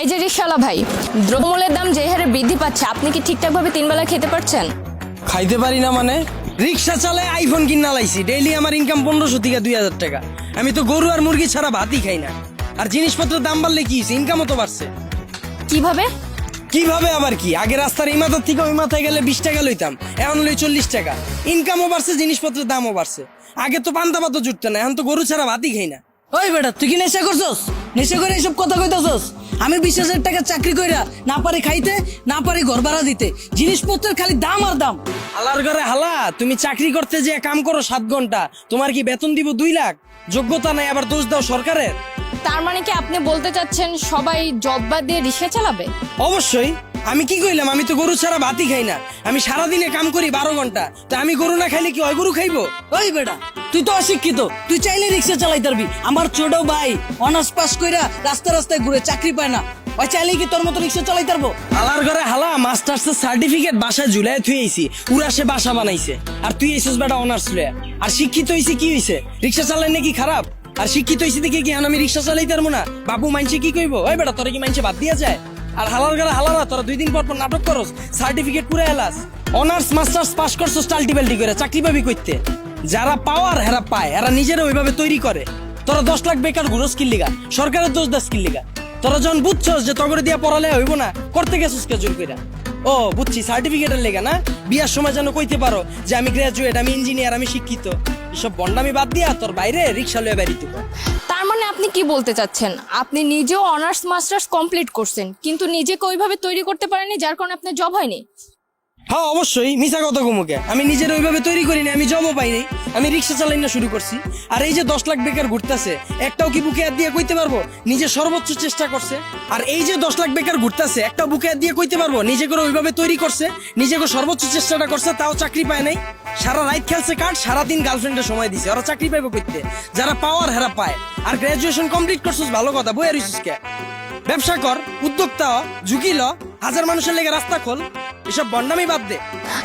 এই যে রিকশাওয়ালা ভাই, দ্রব্যমূল্যের দাম যে হারে বৃদ্ধি পাচ্ছে, আপনি কি ঠিকঠাকভাবে 3 বেলা খেতে পারছেন? খাইতে পারি না মানে? রিক্সা চালায় আইফোন কিনা লাইছি, ডেইলি আমার ইনকাম 1500 থেকে 2000 টাকা। আমি তো গরু আর মুরগি ছাড়া ভাতই খাই না। আর জিনিসপত্রের দাম বাড়লে কি হয়েছে, ইনকামও তো বাড়ছে। কিভাবে? কিভাবে আবার কি, আগে রাস্তার এই মাথার থেকে ওই মাথায় গেলে 20 টাকা লইতাম, এখন লই 40 টাকা। ইনকামও বাড়ছে, জিনিসপত্রের দামও বাড়ছে। আগে তো পান্তা ভাতও জুটতো না, এখন তো গরু ছাড়া ভাতই খাই না। ওই বেটা, তুই কি নেশা করছস? নেশা করে এসব কথা কইতাছস? আমি 20,000 টাকা চাকরি কইরা না পারি খাইতে, না পারি ঘর ভাড়া দিতে, জিনিসপত্রের খালি দাম আর দাম। হালার ঘরে হালা, তুমি চাকরি করতে যে কাম করো 7 ঘন্টা, তোমার কি বেতন দিব 2 লাখ? যোগ্যতা নাই, আবার দোষ দাও সরকারের। তার মানে কি আপনি বলতে চাচ্ছেন সবাই জব বাদ দিয়ে রিক্সা চালাবে? অবশ্যই। আমি কি কইলাম, আমি তো গরু ছাড়া ভাতই খাই না। আমি সারাদিনে কাম করি 12 ঘন্টা, তো আমি গরু না খাইলে কি ওই গরু খাইবো? ওই বেটা, তুই তো অশিক্ষিত, তুই চাইলে রিক্সা চালাইতে পারবি। আমার ছোট ভাই অনার্স পাস কইরা রাস্তায় রাস্তায় ঘুরে চাকরি পায় না, ওই চাইলে কি তোর মতো রিক্সা চালাইতে পারবো? হালার ঘরে হালা, মাস্টার্সের সার্টিফিকেট বাসায় ঝুলাই থুই আইছি, পুরা সে বাসা বানাইছে। আর তুই এসেছিস বেটা অনার্স লয়ে। আর শিক্ষিত হইছি কি হইছে? রিক্সা চালাই নাকি খারাপ? আর শিক্ষিত হইছি দেখে কি আমি রিক্সা চালাইতে পারবো না? বাবু মাইনছে কি কইবো? ওই বেটা, তোরা কি মাইনছে বাদ দিয়া যায়? আর হালার ঘরে হালারা, তোরা 2 দিন পর পর নাটক করস, সার্টিফিকেট পুরা এলাস। অনার্স মাস্টার্স পাস করছস টাল্টিবাল্টি করে, চাকরি পাবি কইতে? যারা পাওয়ার হেরা পায়, এরা নিজেরা ওইভাবে তৈরি করে। তোরা 10 লাখ বেকার ঘুরস কি লিগা? সরকারের দোষ দাস কি লিগা? তোরা যখন বুঝছস যে তগরে দিয়া পড়ালে হইব না, করতে গেছিস কে জোর কইরা? ও বুঝছি, সার্টিফিকেটের লেগা না? বিয়ার সময় যেন কইতে পারো যে আমি গ্রাজুয়েট, আমি ইঞ্জিনিয়ার, আমি শিক্ষিত। এসব বন্ডামি বাদ দিয়া তোর বাইরে রিক্সা লয়ে বেরিতে কর। তার মানে আপনি কি বলতে চাচ্ছেন, আপনি নিজেও অনার্স মাস্টার্স কমপ্লিট করছেন, কিন্তু নিজেকে ওইভাবে তৈরি করতে পারেননি, যার কারণে আপনার জব হয়নি? হ্যাঁ অবশ্যই, মিছা কথা কমুকে। আমি নিজের ওইভাবে তৈরি করিনি, আমি জবও পাইনি, আমি রিক্সা চালাই না শুরু করছি। আর এই যে 10 লাখ বেকার ঘুরতেছে, একটাও কি বুকে হাত দিয়ে কইতে পারবো নিজে সর্বোচ্চ চেষ্টা করছে? আর এই যে 10 লাখ বেকার ঘুরতেছে, একটাও বুকে হাত দিয়ে কইতে পারবো নিজে করে ওইভাবে তৈরি করছে, নিজে করে সর্বোচ্চ চেষ্টাটা করছে, তাও চাকরি পায় নাই? সারা রাত খেলছে কার্ড, সারাদিন গার্লফ্রেন্ডের সময় দিছে, ওরা চাকরি পাইবো কইতে? যারা পাওয়ার হেরা পায়। আর গ্রাজুয়েশন কমপ্লিট করছিস, ভালো কথা, বইয়া রইছিস কে? ব্যবসা কর, উদ্যোক্তা হ, ঝুঁকি ল, হাজার মানুষের লেগে রাস্তা খোল, এসব বন্ডামি বাদ দে।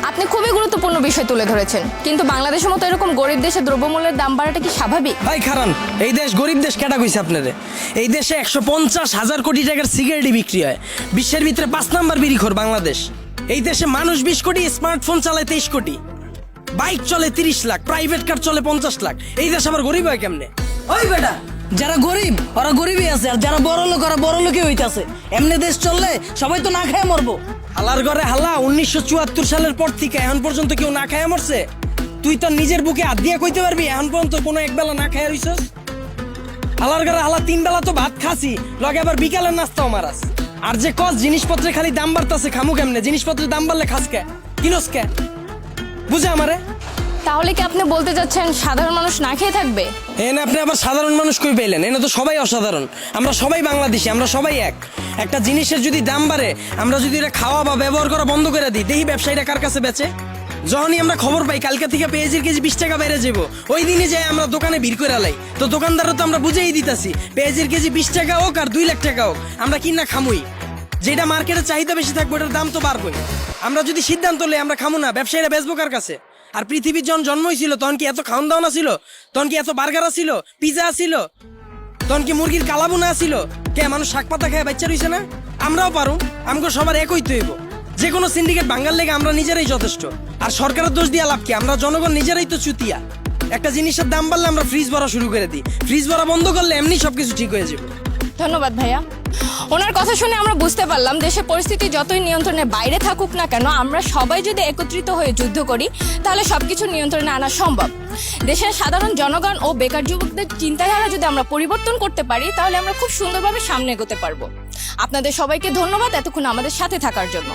আপনি খুবই গুরুত্বপূর্ণ বিষয় তুলে ধরেছেন, কিন্তু বাংলাদেশের মতো এরকম গরিব দেশে দ্রব্যমূল্যের দাম বাড়াটা কি স্বাভাবিক? ভাই খারান, এই দেশ গরিব দেশ কেটা কইছে আপনারে? এই দেশে 150,000 কোটি টাকার সিগারেটই বিক্রি হয়। বিশ্বের ভিতরে 5 নাম্বার বিড়িখোর বাংলাদেশ। এই দেশে মানুষ 20 কোটি, স্মার্টফোন চালায় 23 কোটি, বাইক চলে 30 লাখ, প্রাইভেট কার চলে 50 লাখ। এই দেশ আবার গরিব হয় কেমনে? ওই বেটা, যারা গরিব ওরা গরিবই আছে, আর যারা বড় লোক ওরা বড় লোকই হইতাছে। এমনি দেশ চললে সবাই তো না খেয়ে মরবো। হালার ঘরে হালা, 1974 সালের পর থেকে এখন পর্যন্ত কেউ না খায় মরছে? তুই তো নিজের বুকে হাত দিয়ে কইতে পারবি এখন পর্যন্ত কোনো একবেলা না খায় রইছস? হালার ঘরে হালা, 3 বেলা তো ভাত খাসি, লগে আবার বিকালের নাস্তাও মারাস। আর যে কস জিনিসপত্রের খালি দাম বাড়তাছে, খামু কেমনে? জিনিসপত্রের দাম বাড়লে খাস কে, কিনস কে? বুঝে আমারে? তাহলে কি আপনি বলতে চাচ্ছেন সাধারণ মানুষ না খেয়ে থাকবে? এনে আপনি আবার সাধারণ মানুষ কই পেলেন? এনে তো সবাই অসাধারণ, আমরা সবাই বাংলাদেশি, আমরা সবাই এক। একটা জিনিসের যদি দাম বাড়ে, আমরা যদি এটা খাওয়া বা ব্যবহার করা বন্ধ করে দিই, দেখি ব্যবসায়ীরা কার কাছে বেচে। যখনই আমরা খবর পাই কালকে থেকে পেঁয়াজের কেজি 20 টাকা বেড়ে যাবো, ওই দিনে যাই আমরা দোকানে ভিড় করে লাই, তো দোকানদারও তো আমরা বুঝেই দিতাছি পেঁয়াজের কেজি 20 টাকা হোক আর 2 লাখ টাকা হোক, আমরা কিনা খামুই। যেটা মার্কেটে চাহিদা বেশি থাকবে ওটার দাম তো বাড়বেই। আমরা যদি সিদ্ধান্ত লই আমরা খামু না, ব্যবসায়ীরা বেচবো কার কাছে? আর পৃথিবীর যখন জন্ম হয়েছিল তখন কি এত খাওয়ান দাওয়ান ছিল? তখন কি এত বার্গার ছিল, পিজা ছিল? তখন কি মুরগির কালাবুনা ছিল? কে মানুষ শাক পাতা খায় বাচ্চা রইছে না? আমরাও পারো, আমাকে সবার একই তো হইব। যে কোনো সিন্ডিকেট ভাঙ্গার লেগে আমরা নিজেরাই যথেষ্ট। আর সরকারের দোষ দিয়া লাভ কি? আমরা জনগণ নিজেরাই তো চুতিয়া। একটা জিনিসের দাম বাড়লে আমরা ফ্রিজ ভরা শুরু করে দিই, ফ্রিজ ভরা বন্ধ করলে এমনি সবকিছু ঠিক হয়ে যাবে। ধন্যবাদ ভাইয়া। ওনার কথা শুনে আমরা বুঝতে পারলাম দেশের পরিস্থিতি যতই নিয়ন্ত্রণের বাইরে থাকুক না কেন, আমরা সবাই যদি একত্রিত হয়ে যুদ্ধ করি তাহলে সবকিছু নিয়ন্ত্রণে আনা সম্ভব। দেশের সাধারণ জনগণ ও বেকার যুবকদের চিন্তাধারা যদি আমরা পরিবর্তন করতে পারি তাহলে আমরা খুব সুন্দরভাবে সামনে এগোতে পারবো। আপনাদের সবাইকে ধন্যবাদ এতক্ষণ আমাদের সাথে থাকার জন্য।